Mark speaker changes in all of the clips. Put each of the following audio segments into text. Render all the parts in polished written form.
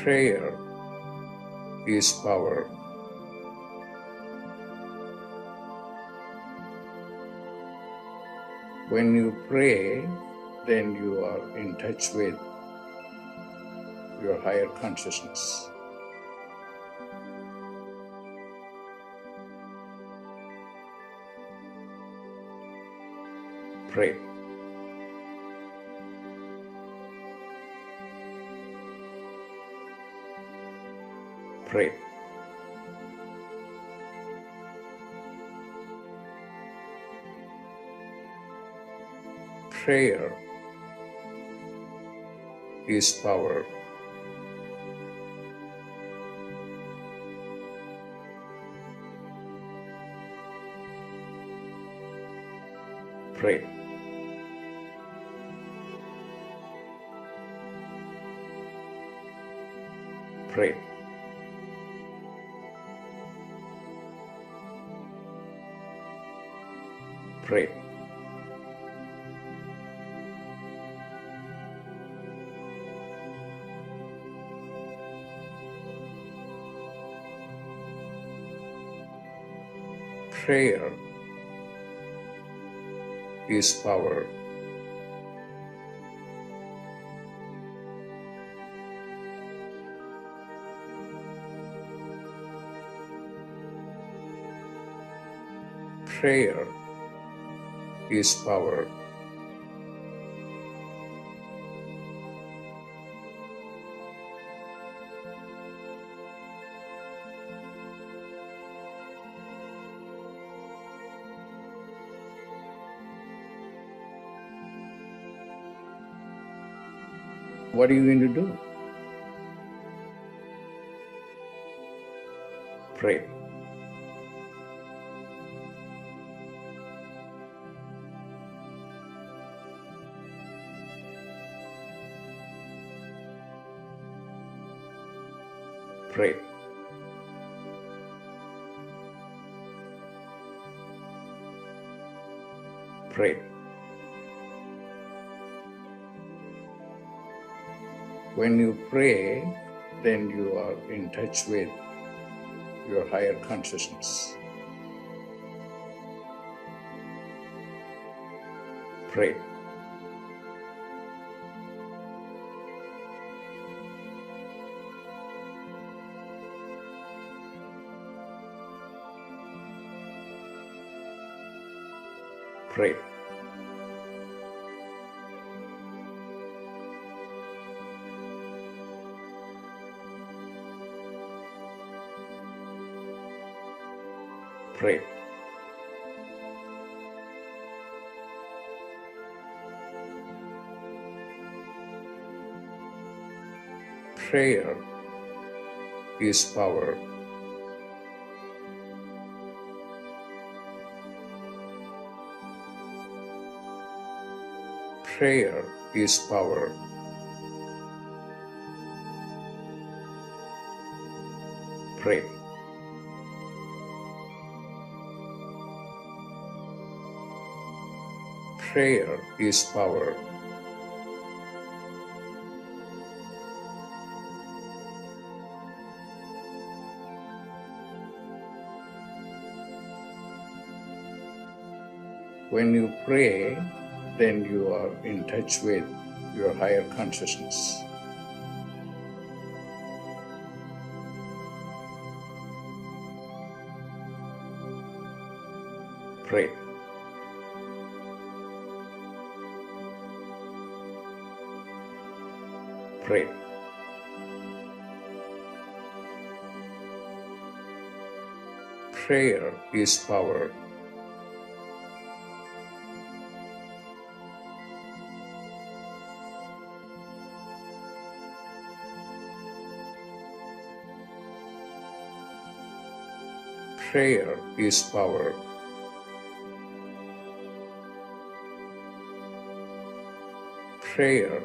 Speaker 1: Prayer is power. When you pray, then you are in touch with your higher consciousness. Pray. Pray. Prayer is power. Pray. Pray. Pray. Prayer is power. Prayer is power. What are you going to do? Pray. Pray. Pray. When you pray, then you are in touch with your higher consciousness. Pray. Pray. Pray. Prayer is power. Prayer is power. Pray. Prayer is power. When you pray, then you are in touch with your higher consciousness. Pray. Pray. Prayer is power. Prayer is power. Prayer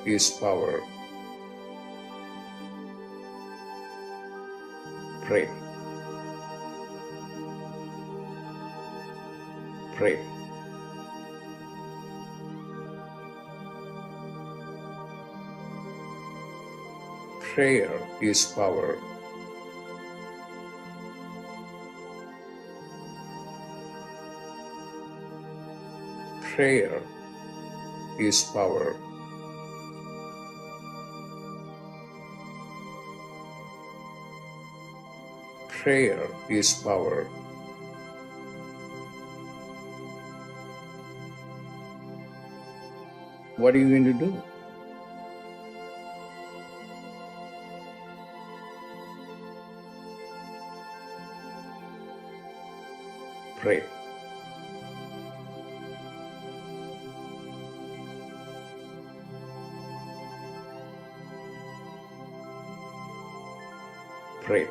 Speaker 1: is power. Pray. Pray. Prayer is power. Prayer is power. Prayer is power. What are you going to do? Pray. Pray.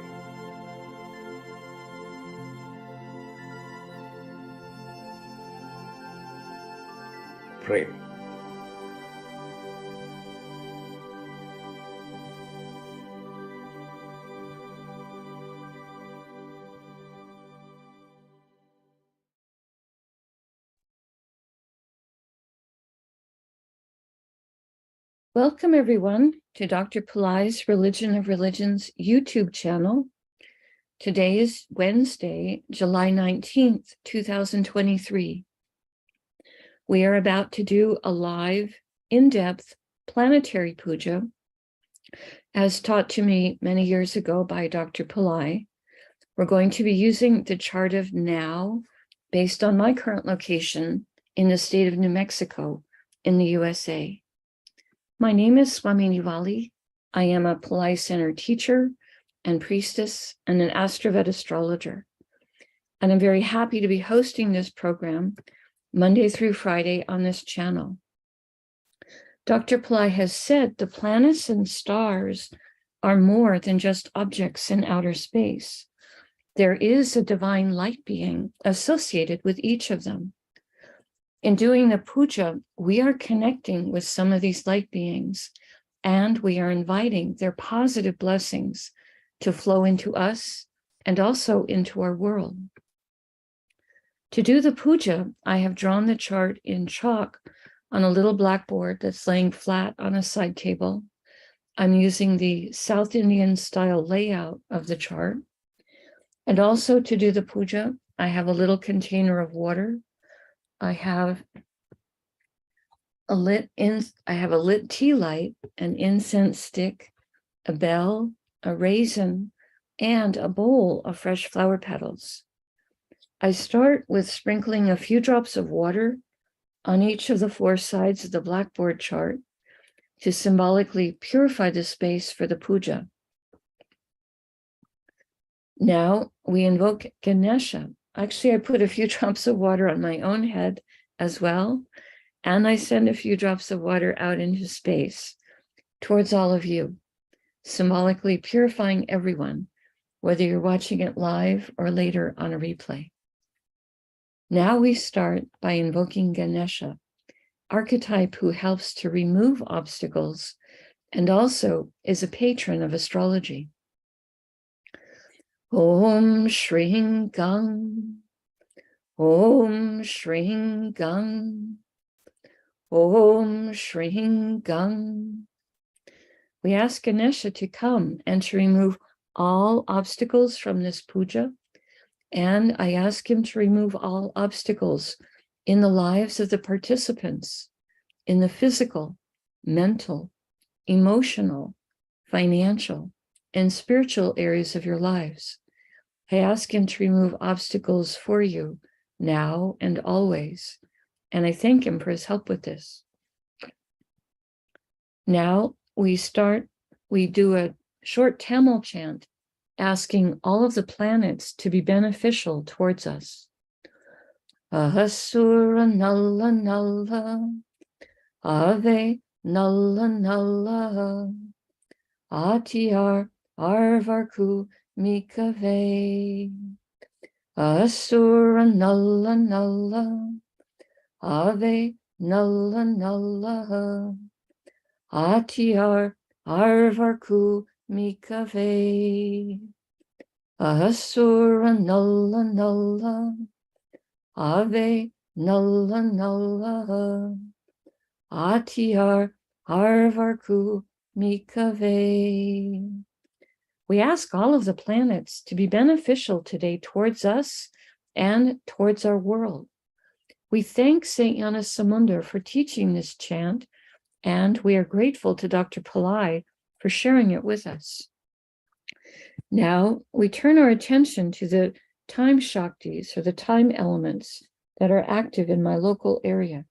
Speaker 1: Pray.
Speaker 2: Welcome, everyone, to Dr. Pillai's Religion of Religions YouTube channel. Today is Wednesday, July 19th, 2023. We are about to do a live, in-depth planetary puja, as taught to me many years ago by Dr. Pillai. We're going to be using the chart of now, based on my current location in the state of New Mexico in the USA. My name is Swamini Valli. I am a Pillai Center teacher and priestess and an AstroVed astrologer. And I'm very happy to be hosting this program Monday through Friday on this channel. Dr. Pillai has said the planets and stars are more than just objects in outer space. There is a divine light being associated with each of them. In doing the puja, we are connecting with some of these light beings, and we are inviting their positive blessings to flow into us and also into our world. To do the puja, I have drawn the chart in chalk on a little blackboard that's laying flat on a side table. I'm using the South Indian style layout of the chart. And also to do the puja, I have a little container of water. I have a lit tea light, an incense stick, a bell, a raisin, and a bowl of fresh flower petals. I start with sprinkling a few drops of water on each of the four sides of the blackboard chart to symbolically purify the space for the puja. Now we invoke Ganesha. Actually, I put a few drops of water on my own head as well, and I send a few drops of water out into space towards all of you, symbolically purifying everyone, whether you're watching it live or later on a replay. Now we start by invoking Ganesha, archetype who helps to remove obstacles and also is a patron of astrology. Om Shring Gang, Om Shring Gang, Om Shring Gang. We ask Ganesha to come and to remove all obstacles from this puja, and I ask him to remove all obstacles in the lives of the participants, in the physical, mental, emotional, financial, and spiritual areas of your lives. I ask him to remove obstacles for you now and always, and I thank him for his help with this. Now we do a short Tamil chant, asking all of the planets to be beneficial towards us. Ahasura Nalla Nalla, Ave Nalla Nalla, Atiyar Arvarku Mikave, Asura Nalla Nalla, Ave Nalla Nalla, Atiyar Arvarku Mikave, Asura Nalla Nalla, Ave Nalla Nalla, Atiyar Arvarku mikave. We ask all of the planets to be beneficial today towards us and towards our world. We thank St. Gnanasamunda for teaching this chant, and we are grateful to Dr. Pillai for sharing it with us. Now we turn our attention to the time Shaktis, or the time elements that are active in my local area.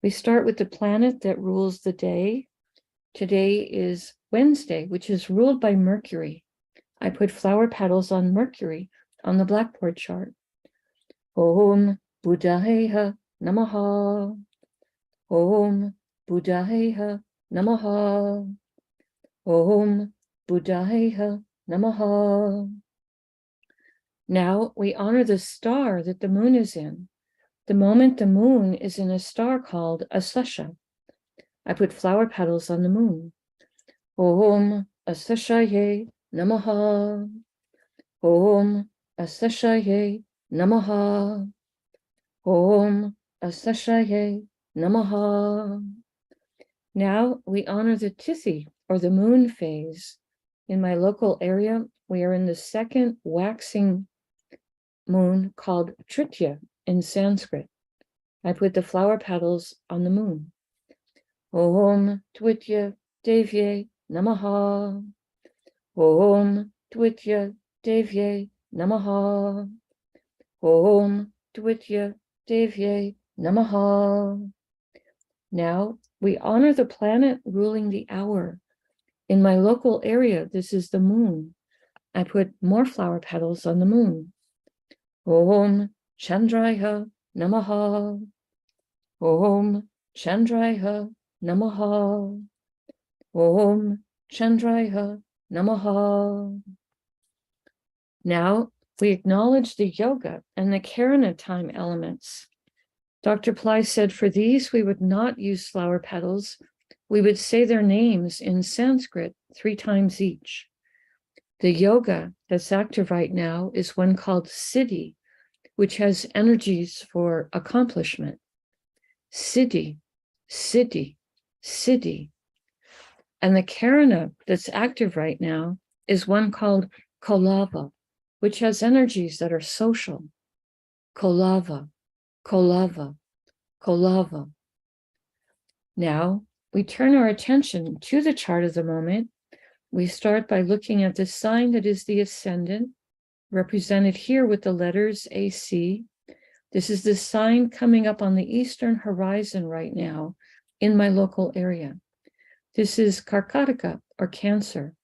Speaker 2: We start with the planet that rules the day. Today is Wednesday, which is ruled by Mercury. I put flower petals on Mercury on the blackboard chart. Om Buddhayeha Namaha. Om Buddhayeha Namaha. Om Buddhayeha Namaha. Now we honor the star that the moon is in. The moment the moon is in a star called Asesha, I put flower petals on the moon. Om Aseshaye Namaha. Om Aseshaye Namaha. Om Aseshaye Namaha. Now we honor the Tithi, or the moon phase. In my local area, we are in the second waxing moon called Tritya in Sanskrit. I put the flower petals on the moon. Om Twitya Devye Namaha. Om Twitya Devye Namaha. Om Twitya Devye Namaha. Now we honor the planet ruling the hour. In my local area, this is the moon. I put more flower petals on the moon. Om Chandraya Namaha. Om Chandraya Namaha. Om Chandraya Namaha. Now we acknowledge the yoga and the Karana time elements. Dr. Pillai said for these we would not use flower petals. We would say their names in Sanskrit 3 times each. The yoga that's active right now is one called Siddhi, which has energies for accomplishment. Siddhi, Siddhi, Siddhi. And the Karana that's active right now is one called Kolava, which has energies that are social. Kolava, Kolava, Kolava. Now we turn our attention to the chart of the moment. We start by looking at the sign that is the ascendant, represented here with the letters AC. This is the sign coming up on the eastern horizon right now in my local area. This is Karkataka, or Cancer.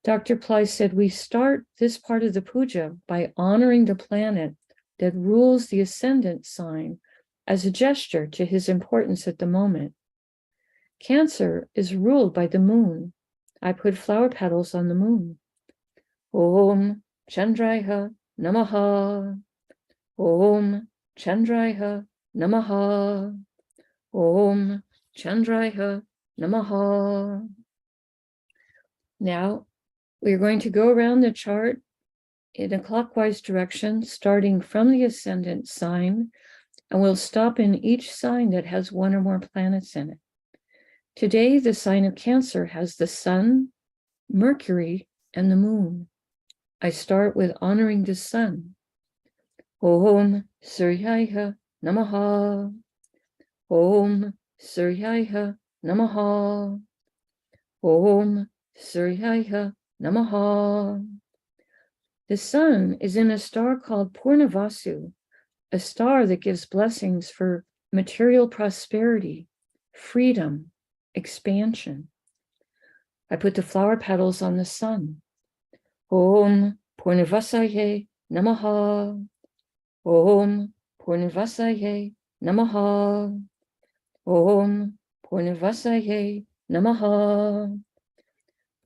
Speaker 2: Dr. Pillai said we start this part of the puja by honoring the planet that rules the ascendant sign as a gesture to his importance at the moment. Cancer is ruled by the moon. I put flower petals on the moon. Om Chandraya Namaha. Om Chandraya Namaha. Om Chandraya Namaha. Now we are going to go around the chart in a clockwise direction, starting from the ascendant sign, and we'll stop in each sign that has 1 or more planets in it. Today, the sign of Cancer has the sun, Mercury, and the moon. I start with honoring the sun. Om Suryaya Namaha. Om Suryaya Namaha. Om Suryaya Namaha. The sun is in a star called Purnavasu, a star that gives blessings for material prosperity, freedom, expansion. I put the flower petals on the sun. Om Purnavasaye Namaha. Om Purnavasaye Namaha. Om Purnavasaye Namaha.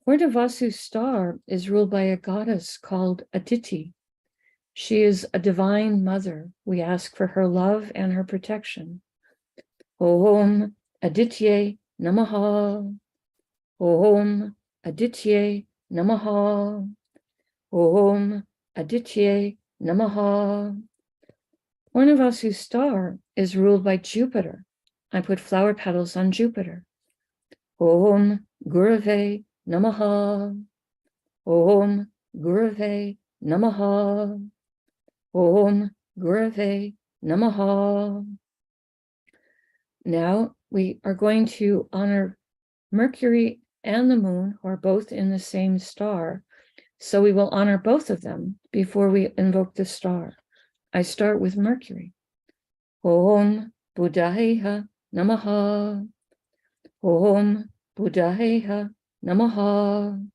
Speaker 2: Purnavasu's star is ruled by a goddess called Aditi. She is a divine mother. We ask for her love and her protection. Om Aditye Namaha. Om Aditye Namaha. Om Aditye Namaha. Purnavasu's star is ruled by Jupiter. I put flower petals on Jupiter. Om Gurave Namaha. Om Gurave Namaha. Om Gurave Namaha. Now we are going to honor Mercury and the moon, who are both in the same star. So we will honor both of them before we invoke the star. I start with Mercury. Om Buddhayeha Namaha. Om Buddhayeha Namaha.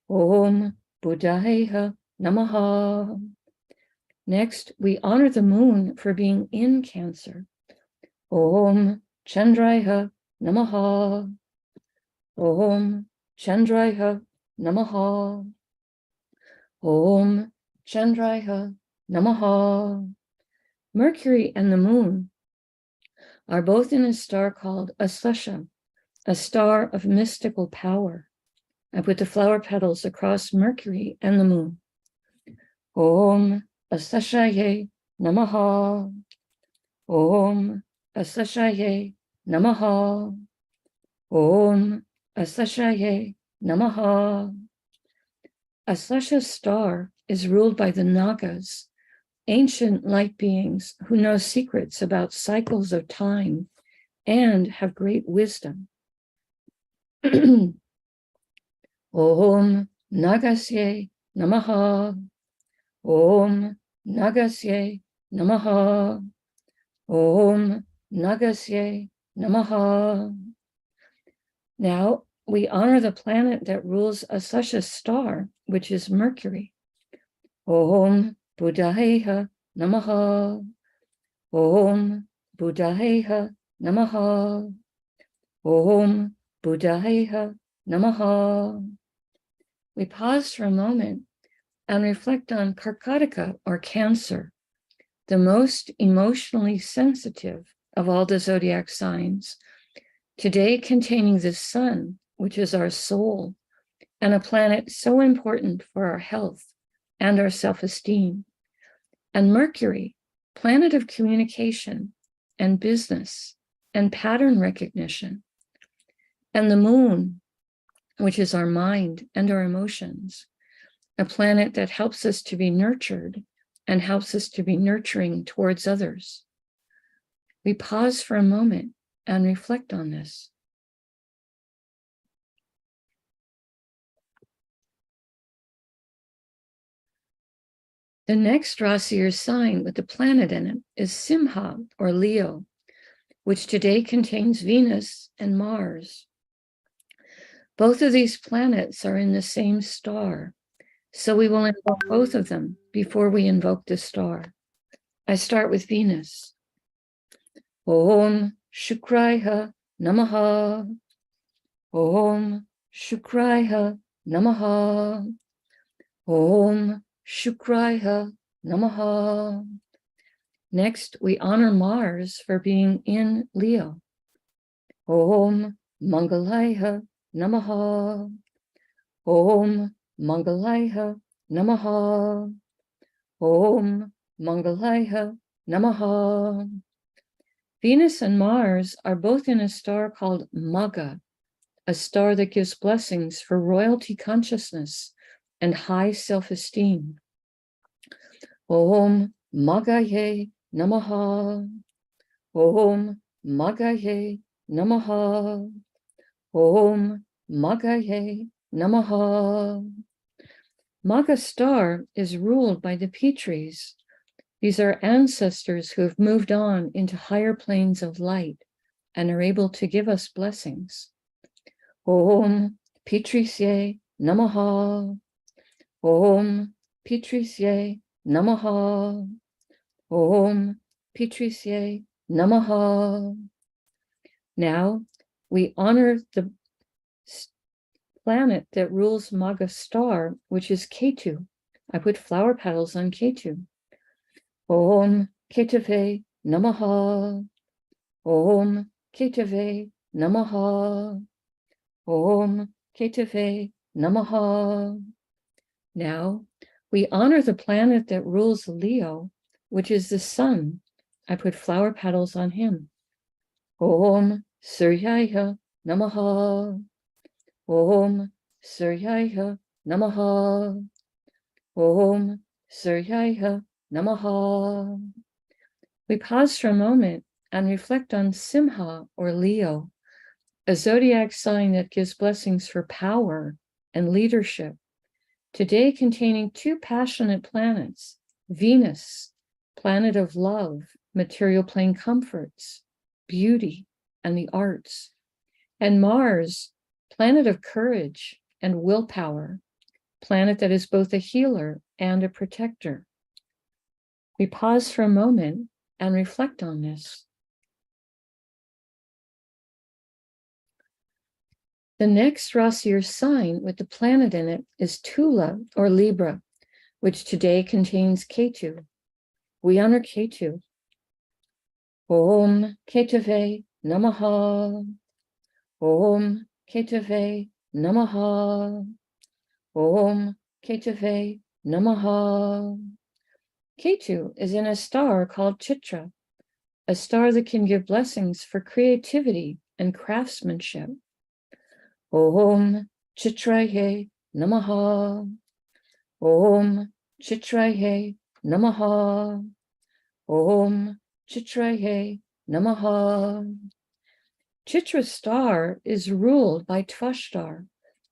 Speaker 2: Om Buddhayeha Namaha. Next, we honor the moon for being in Cancer. Om Chandraya Namaha. Om Chandraya Namaha. Om Chandraya Namaha. Mercury and the moon are both in a star called Aslesha, a star of mystical power. I put the flower petals across Mercury and the moon. Om Asleshaye Namaha. Om Asleshaye Namaha. Om Asleshaye Namaha. Aslesha's star is ruled by the Nagas, ancient light beings who know secrets about cycles of time and have great wisdom. Om Nagasye Namaha. Om Nagasye Namaha. Om Nagasye Namaha. Now we honor the planet that rules Aslesha's star, which is Mercury. Om Buddhayeha Namaha. Om Buddhayeha Namaha. Om Buddhayeha Namaha. We pause for a moment and reflect on Karkataka, or Cancer, the most emotionally sensitive of all the zodiac signs, today containing the sun, which is our soul, and a planet so important for our health and our self-esteem, and Mercury, planet of communication and business and pattern recognition, and the moon, which is our mind and our emotions, a planet that helps us to be nurtured and helps us to be nurturing towards others. We pause for a moment and reflect on this. The next Rasi or sign with the planet in it is Simha, or Leo, which today contains Venus and Mars. Both of these planets are in the same star, so we will invoke both of them before we invoke the star. I start with Venus. Om Shukraya Namaha. Om Shukraya Namaha. Om Shukraya Namaha. Next, we honor Mars for being in Leo. Om Mangalaya Namaha. Om Mangalaya Namaha. Om Mangalaya Namaha. Venus and Mars are both in a star called Magha, a star that gives blessings for royalty consciousness and high self-esteem. Om Maghaye Namaha. Om Maghaye Namaha. Om Maghaye Namaha. Magha star is ruled by the Pitris. These are ancestors who have moved on into higher planes of light and are able to give us blessings. Om Pitrisye Namaha. Om Pitrisye Namaha. Om Pitrisye Namaha. Now we honor the planet that rules Magha star, which is Ketu. I put flower petals on Ketu. Om Ketave Namaha. Om Ketave Namaha. Om Ketave Namaha. Now we honor the planet that rules Leo, which is the sun. I put flower petals on him. Om Suryaya Namaha. Om Suryaya Namaha. Om Suryaya Namaha. We pause for a moment and reflect on Simha or Leo, a zodiac sign that gives blessings for power and leadership. Today containing two passionate planets, Venus, planet of love, material plane comforts, beauty, and the arts, and Mars, planet of courage and willpower, planet that is both a healer and a protector. We pause for a moment and reflect on this. The next Rasi or sign with the planet in it is Tula or Libra, which today contains Ketu. We honor Ketu. Om Ketave Namaha. Om Ketave Namaha. Om Ketave Namaha. Ketu is in a star called Chitra, a star that can give blessings for creativity and craftsmanship. Om Chitraye Namaha. Om Chitraye Namaha. Om Chitraye Namaha. Chitra star is ruled by Tvashtar,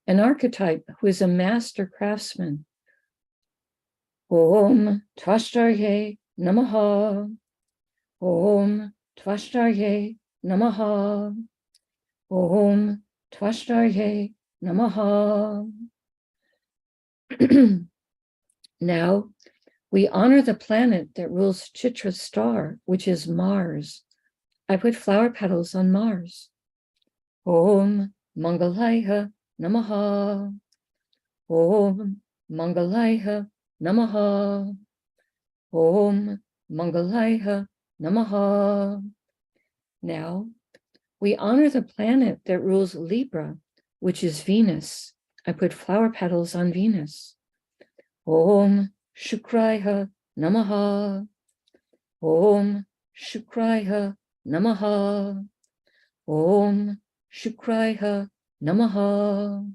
Speaker 2: an archetype who is a master craftsman. Om Tvashtarye Namaha. Om Tvashtarye Namaha. Om Tvashtarye Namaha. Now, we honor the planet that rules Chitra star, which is Mars. I put flower petals on Mars. Om Mangalaya Namaha. Om Mangalaya Namaha. Om Mangalaya Namaha. Now, we honor the planet that rules Libra, which is Venus. I put flower petals on Venus. Om Shukraya Namaha. Om Shukraya Namaha. Om Shukraya Namaha.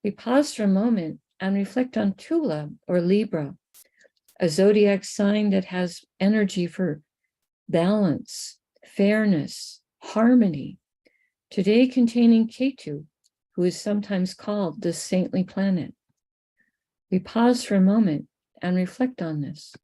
Speaker 2: We pause for a moment and reflect on Tula or Libra, a zodiac sign that has energy for balance, fairness, harmony, today containing Ketu, who is sometimes called the saintly planet. We pause for a moment and reflect on this.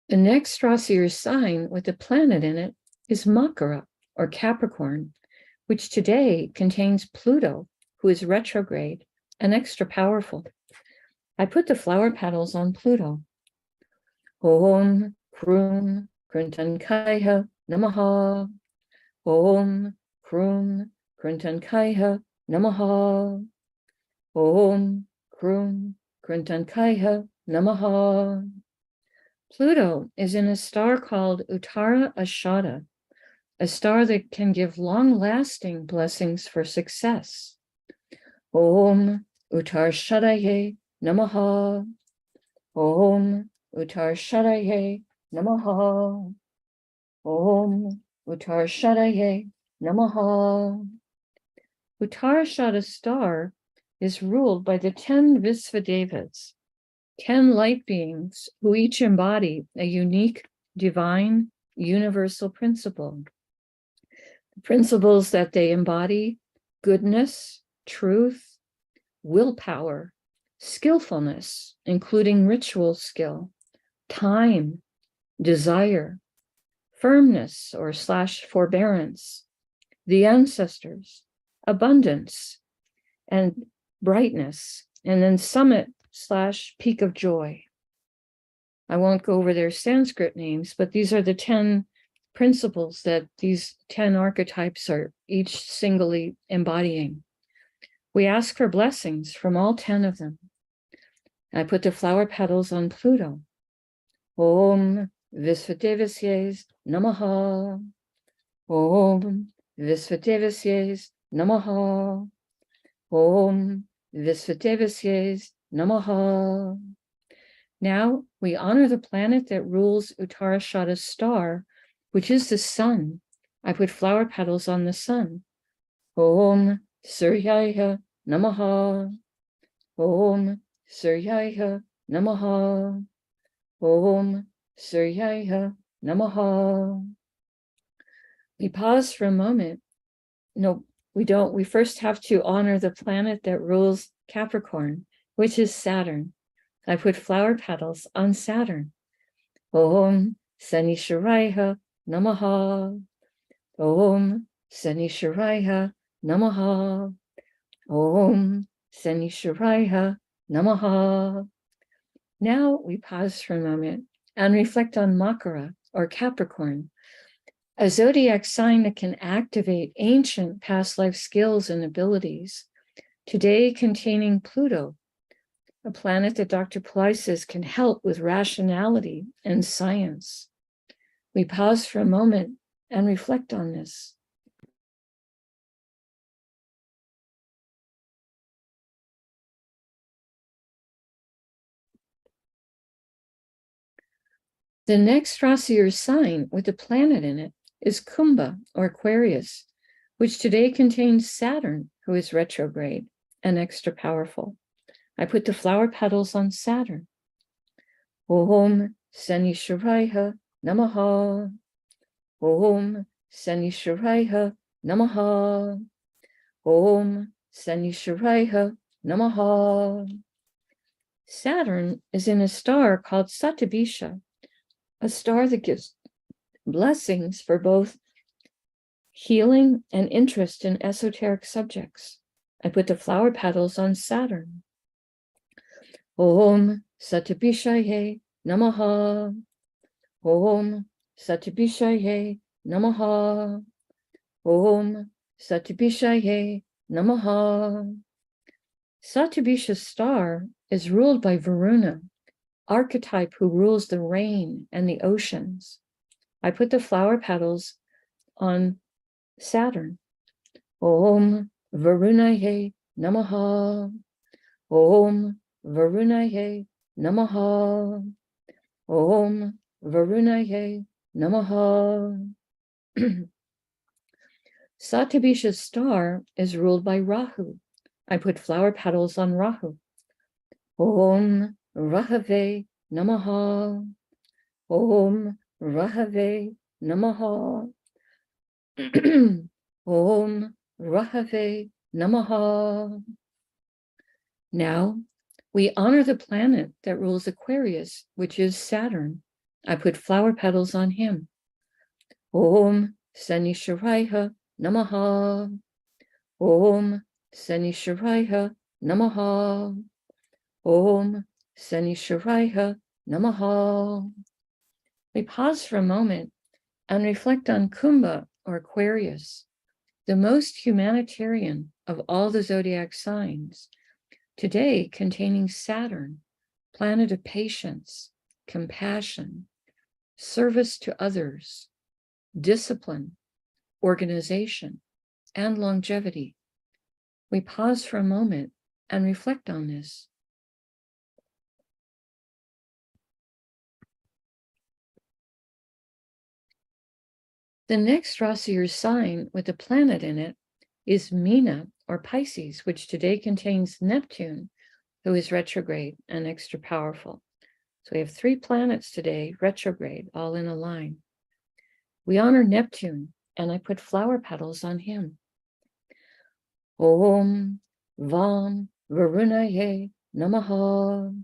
Speaker 2: The next Rasi or sign with a planet in it is Makara or Capricorn, which today contains Pluto, who is retrograde and extra powerful. I put the flower petals on Pluto. Om Krum Kruntankaya Namaha. Om Krum Kruntankaya Namaha. Om Krum Kruntankaya Namaha. Pluto is in a star called Uttara Ashada, a star that can give long-lasting blessings for success. Om Uttarshadaye Namaha. Om Uttarshadaye Namaha. Om Uttarshadaye Namaha. Uttarshada star is ruled by the 10 Visvadevas, 10 light beings who each embody a unique, divine, universal principle. The principles that they embody: goodness, truth, willpower, skillfulness, including ritual skill, time, desire, firmness or / forbearance, the ancestors, abundance, and brightness, and then summit / peak of joy. I won't go over their Sanskrit names, but these are the 10 principles that these 10 archetypes are each singly embodying. We ask for blessings from all 10 of them. I put the flower petals on Pluto. Om Visvadevasyes Namaha. Om Visvadevasyes Namaha. Om Visvadevasyes Namaha. Now we honor the planet that rules Uttarashada's star, which is the sun. I put flower petals on the sun. Om Suryaya Namaha. Om Suryaya Namaha. Om Suryaya Namaha. We pause for a moment. No, we don't. We first have to honor the planet that rules Capricorn, which is Saturn. I put flower petals on Saturn. Om Sanishwaraya Namaha. Om Sanishwaraya Namaha. Om Sanishwaraya Namaha. Now we pause for a moment and reflect on Makara, or Capricorn, a zodiac sign that can activate ancient past life skills and abilities, today containing Pluto, a planet that Dr. Pillai says can help with rationality and science. We pause for a moment and reflect on this. The next Rasi or sign with a planet in it is Kumbha, or Aquarius, which today contains Saturn, who is retrograde and extra powerful. I put the flower petals on Saturn. Om Sanishwaraya Namaha. Om Sanishwaraya Namaha. Om Sanishwaraya Namaha. Saturn is in a star called Satabisha, a star that gives blessings for both healing and interest in esoteric subjects. I put the flower petals on Saturn. Om Satabishaye Namaha. Om Satabishaye Namaha. Om Satabishaye Namaha. Satabisha's star is ruled by Varuna, archetype who rules the rain and the oceans. I put the flower petals on Saturn. Om Varunaye Namaha. Om Varunaye Namaha. Om Varunaye Namaha. Satabisha's star is ruled by Rahu. I put flower petals on Rahu. Om Rahave Namaha. Om Rahave Namaha. Om Rahave Namaha. Now we honor the planet that rules Aquarius, which is Saturn. I put flower petals on him. Om Sanishwaraya Namaha. Om Sanishwaraya Namaha. Om Sanishwaraya Namaha. We pause for a moment and reflect on Kumbha, or Aquarius, the most humanitarian of all the zodiac signs, today containing Saturn, planet of patience, compassion, service to others, discipline, organization, and longevity. We pause for a moment and reflect on this. The next Rasi or sign with a planet in it is Meena, or Pisces, which today contains Neptune, who is retrograde and extra powerful. So we have 3 planets today, retrograde, all in a line. We honor Neptune, and I put flower petals on him. Om Vam Varunaye Namaha.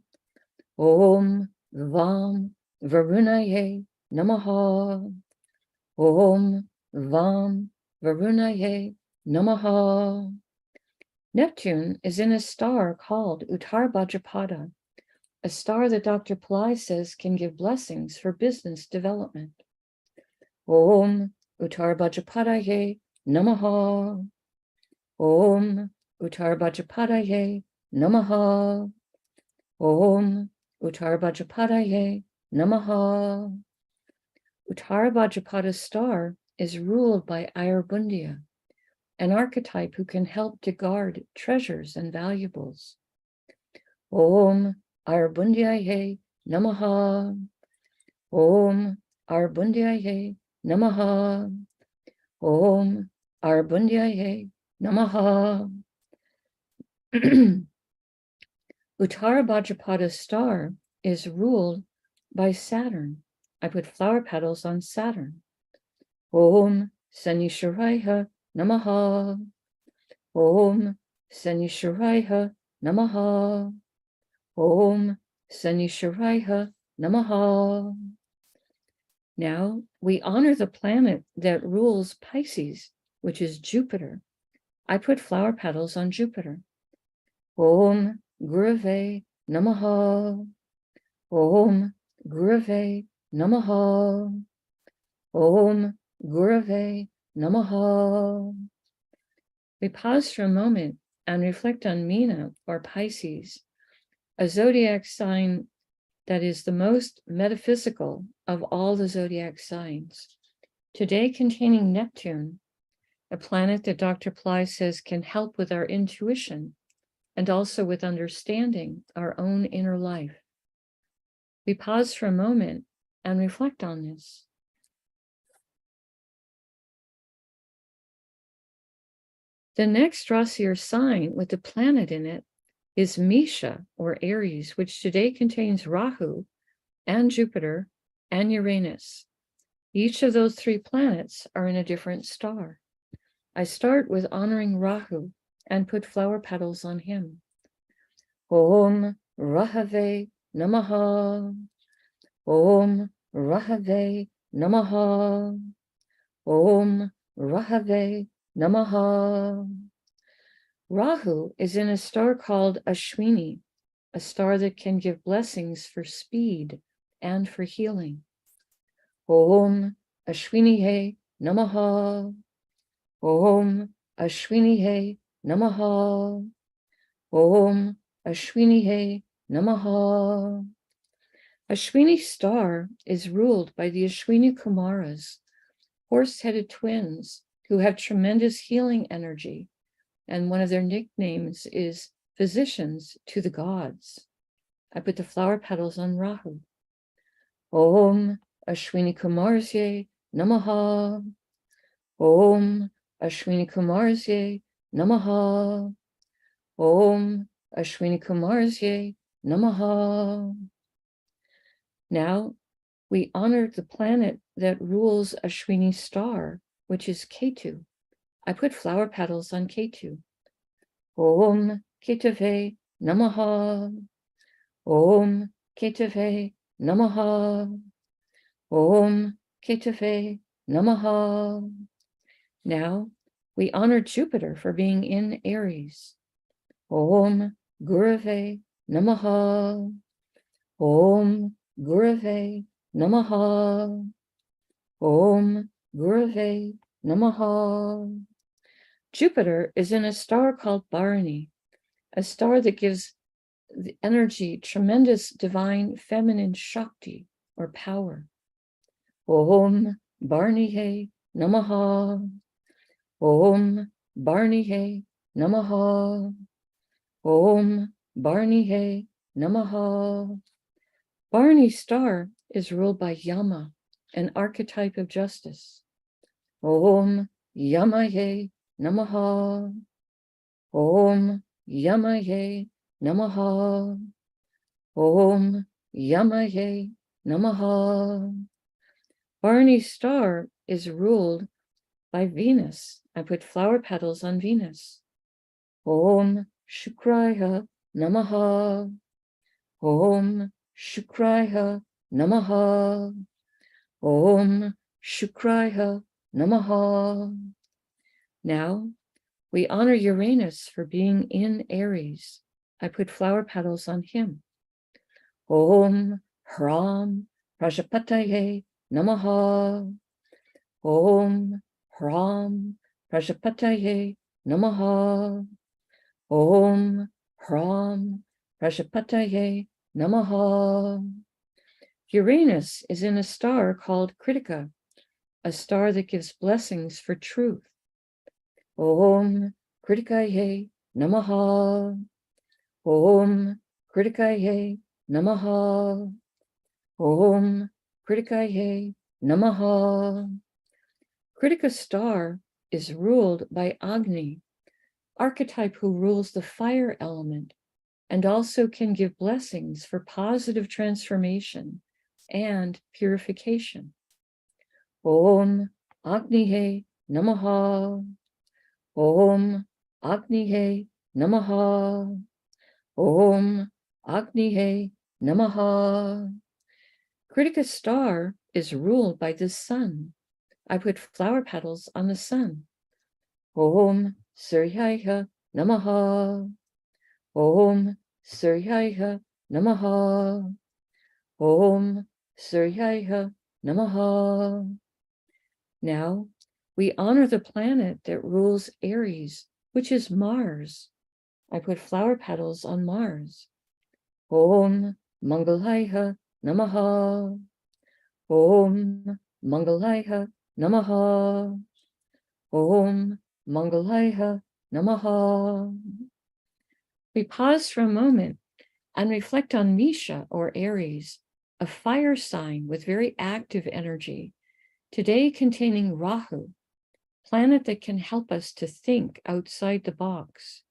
Speaker 2: Om Vam Varunaye Namaha. Om Vam Varunaye Namaha. Neptune is in a star called Uttar a star that Dr. Pillai says can give blessings for business development. Om Uttar Namaha. Om Uttar Namaha. Om Uttar Namaha. Uttara Bhajapada's star is ruled by Ayurbundia, an archetype who can help to guard treasures and valuables. Om Arbundyaye Namaha. Om Arbundyaye Namaha. Om Arbundyaye Namaha. Uttara Bhadrapada star is ruled by Saturn. I put flower petals on Saturn. Om Sanisharaya Namaha. Om Sanisharaya Namaha. Om Sanisharaya Namaha. Now we honor the planet that rules Pisces, which is Jupiter. I put flower petals on Jupiter. Om Gurave Namaha. Om Gurave Namaha. Om Gurave Namaha. We pause for a moment and reflect on Meena, or Pisces, a zodiac sign that is the most metaphysical of all the zodiac signs. Today containing Neptune, a planet that Dr. Pillai says can help with our intuition and also with understanding our own inner life. We pause for a moment and reflect on this. The next Rasi or sign with the planet in it is Misha, or Aries, which today contains Rahu and Jupiter and Uranus. Each of those three planets are in a different star. I start with honoring Rahu and put flower petals on him. Om Rahave Namaha. Om Rahave Namaha. Om Rahave Namaha. Rahu is in a star called Ashwini, a star that can give blessings for speed and for healing. Om Ashwinihe Namaha. Om Ashwinihe Namaha. Om Ashwinihe Namaha. Ashwini star is ruled by the Ashwini Kumaras, horse-headed twins who have tremendous healing energy, and one of their nicknames is physicians to the gods. I put the flower petals on Rahu. Om Ashwini Kumarsye Namaha. Om Ashwini Kumarsye Namaha. Om Ashwini Kumarsye Namaha. Now we honor the planet that rules Ashwini star, which is Ketu. I put flower petals on Ketu. Om Ketave Namaha. Om Ketave Namaha. Om Ketave Namaha. Now we honor Jupiter for being in Aries. Om Gurave Namaha. Om Gurave Namaha. Om Gurave Namaha. Jupiter is in a star called Bharani, a star that gives the energy, tremendous divine feminine Shakti, or power. Om Bharanihe Namaha. Om Bharanihe Namaha. Om Bharanihe Namaha. Bharani star is ruled by Yama, an archetype of justice. Om Yamaye Namaha. Om Yamaye Namaha. Om Yamaye Namaha. Bharani star is ruled by Venus. I put flower petals on Venus. Om Shukraya Namaha. Om Shukraya Namaha. Om Shukraya Namaha. Now we honor Uranus for being in Aries. I put flower petals on him. Om Hram Prajapataye Namaha. Om Hram Prajapataye Namaha. Om Hram Prajapataye Namaha. Uranus is in a star called Kritika, a star that gives blessings for truth. Om Kritikaye Namaha. Om Kritikaye Namaha. Om Kritikaye Namaha. Kritika star is ruled by Agni, archetype who rules the fire element, and also can give blessings for positive transformation and purification. Om Agnihe Namaha. Om Agnihe Namaha. Om Agnihe Namaha. Kritika star is ruled by the sun. I put flower petals on the sun. Om Suryaya Namaha. Om Suryaya Namaha. Om Suryaya Namaha. Now, we honor the planet that rules Aries, which is Mars. I put flower petals on Mars. Om Mangalaya Namaha. Om Mangalaya Namaha. Om Mangalaya Namaha. We pause for a moment and reflect on Misha or Aries, a fire sign with very active energy, today containing Rahu, planet that can help us to think outside the box.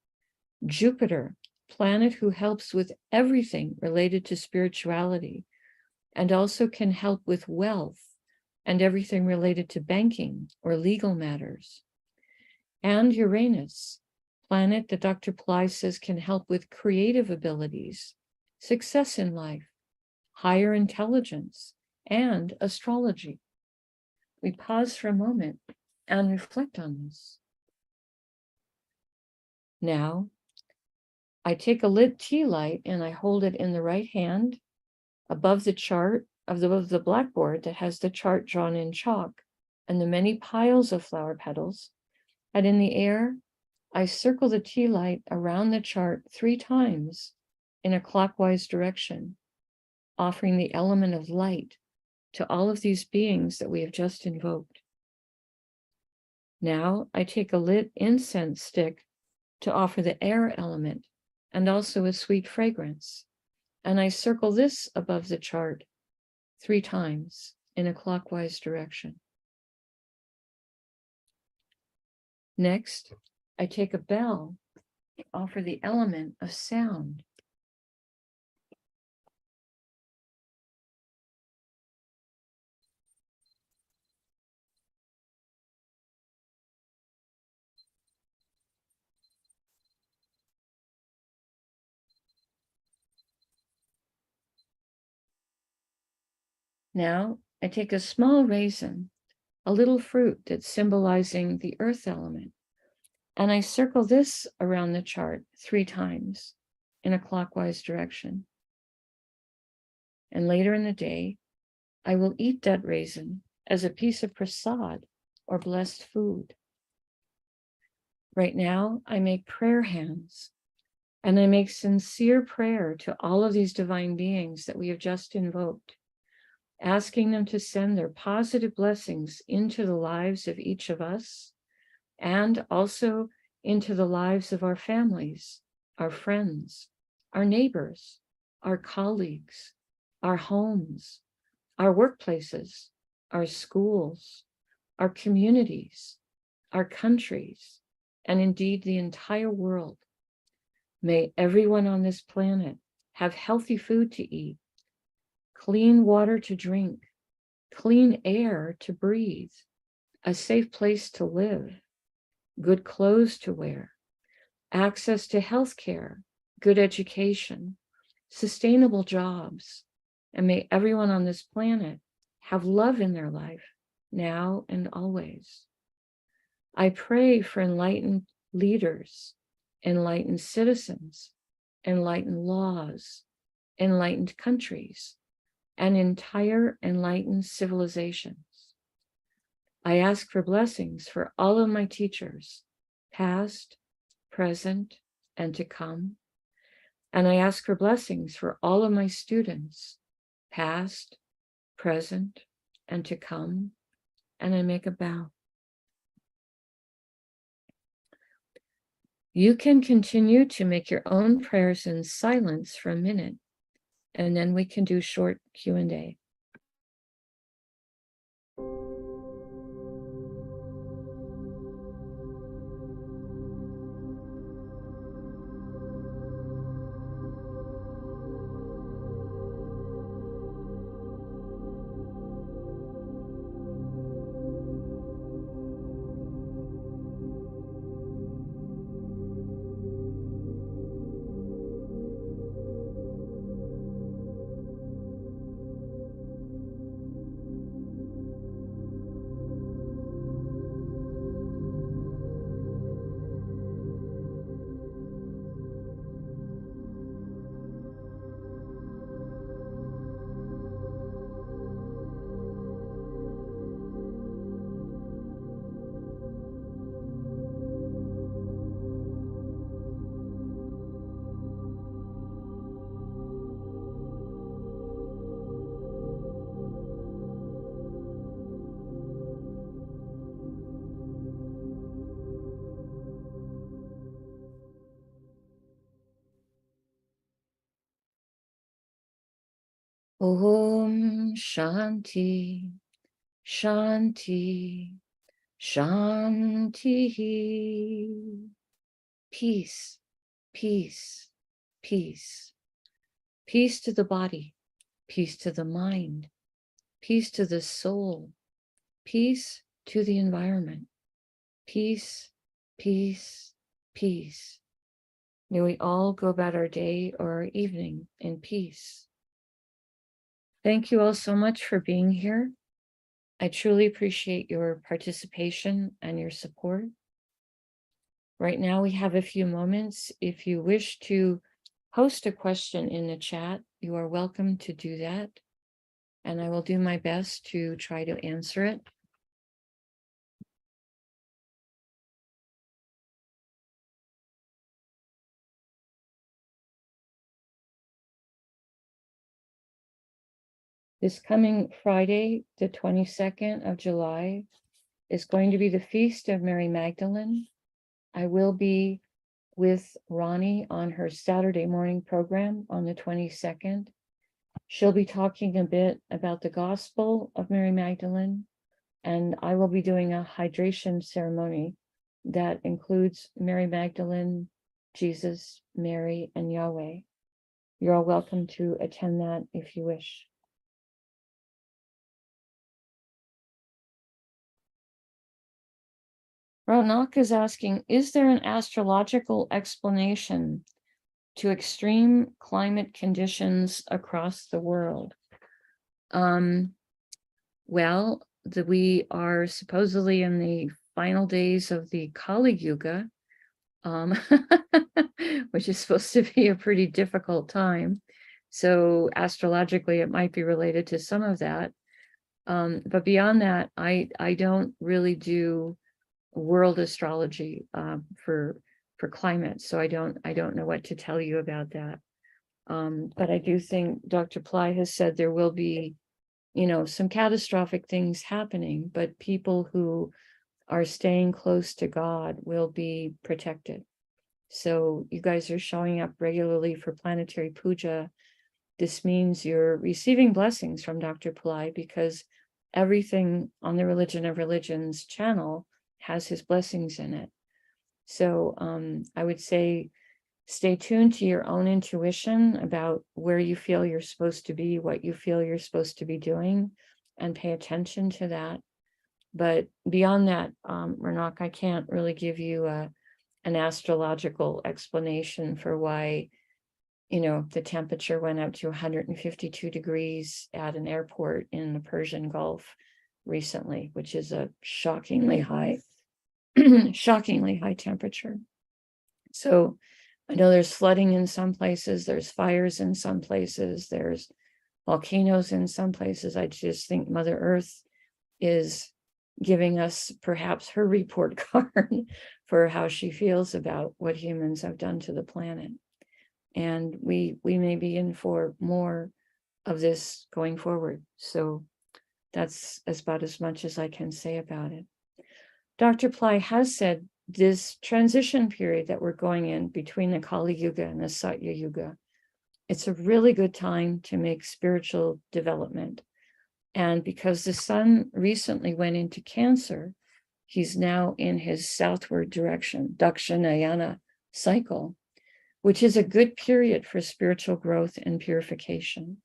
Speaker 2: Jupiter, planet who helps with everything related to spirituality and also can help with wealth and everything related to banking or legal matters. And Uranus, planet that Dr. Pillai says can help with creative abilities, success in life, higher intelligence, and astrology. We pause for a moment and reflect on this. Now, I take a lit tea light and I hold it in the right hand above the chart of the blackboard that has the chart drawn in chalk and the many piles of flower petals. And in the air, I circle the tea light around the chart 3 times in a clockwise direction, offering the element of light to all of these beings that we have just invoked. Now I take a lit incense stick to offer the air element and also a sweet fragrance. And I circle this above the chart 3 times in a clockwise direction. Next, I take a bell to offer the element of sound. Now, I take a small raisin, a little fruit that's symbolizing the earth element, and I circle this around the chart 3 times in a clockwise direction. And later in the day, I will eat that raisin as a piece of prasad or blessed food. Right now, I make prayer hands, and I make sincere prayer to all of these divine beings that we have just invoked, asking them to send their positive blessings into the lives of each of us and also into the lives of our families, our friends, our neighbors, our colleagues, our homes, our workplaces, our schools, our communities, our countries, and indeed the entire world. May everyone on this planet have healthy food to eat, clean water to drink, clean air to breathe, a safe place to live, good clothes to wear, access to health care, good education, sustainable jobs, and may everyone on this planet have love in their life now and always. I pray for enlightened leaders, enlightened citizens, enlightened laws, enlightened countries, and entire enlightened civilizations. I ask for blessings for all of my teachers, past, present, and to come. And I ask for blessings for all of my students, past, present, and to come. And I make a bow. You can continue to make your own prayers in silence for a minute, and then we can do short Q&A. Om Shanti, Shanti, Shanti. Peace, peace, peace. Peace to the body, peace to the mind, peace to the soul, peace to the environment. Peace, peace, peace. May we all go about our day or our evening in peace. Thank you all so much for being here. I truly appreciate your participation and your support. Right now, we have a few moments. If you wish to post a question in the chat, you are welcome to do that. And I will do my best to try to answer it. This coming Friday, the 22nd of July, is going to be the Feast of Mary Magdalene. I will be with Ronnie on her Saturday morning program on the 22nd. She'll be talking a bit about the Gospel of Mary Magdalene, and I will be doing a hydration ceremony that includes Mary Magdalene, Jesus, Mary, and Yahweh. You're all welcome to attend that if you wish. Ronak is asking, is there an astrological explanation to extreme climate conditions across the world? Well, we are supposedly in the final days of the Kali Yuga, which is supposed to be a pretty difficult time. So astrologically, it might be related to some of that. But beyond that, I don't really do world astrology for climate, so I don't know what to tell you about that. But I do think Dr. Pillai has said there will be, some catastrophic things happening, but people who are staying close to God will be protected. So you guys are showing up regularly for Planetary Pooja. This means you're receiving blessings from Dr. Pillai, because everything on the Religion of Religions channel has his blessings in it. So I would say stay tuned to your own intuition about where you feel you're supposed to be, what you feel you're supposed to be doing, and pay attention to that. But beyond that, Ranak, I can't really give you an astrological explanation for why, the temperature went up to 152 degrees at an airport in the Persian Gulf recently, which is a shockingly high temperature. So I know there's flooding in some places, there's fires in some places, there's volcanoes in some places. I just think Mother Earth is giving us perhaps her report card for how she feels about what humans have done to the planet. And we may be in for more of this going forward. So that's about as much as I can say about it. Dr. Pillai has said this transition period that we're going in between the Kali Yuga and the Satya Yuga, it's a really good time to make spiritual development. And because the sun recently went into Cancer, he's now in his southward direction, Dakshinayana cycle, which is a good period for spiritual growth and purification.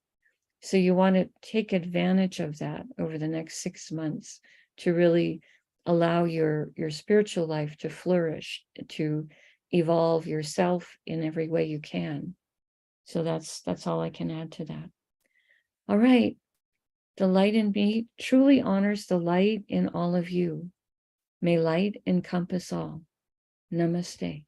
Speaker 2: So you want to take advantage of that over the next 6 months to really allow your spiritual life to flourish, to evolve yourself in every way you can. So that's all I can add to that. All right. The light in me truly honors the light in all of you. May light encompass all. Namaste.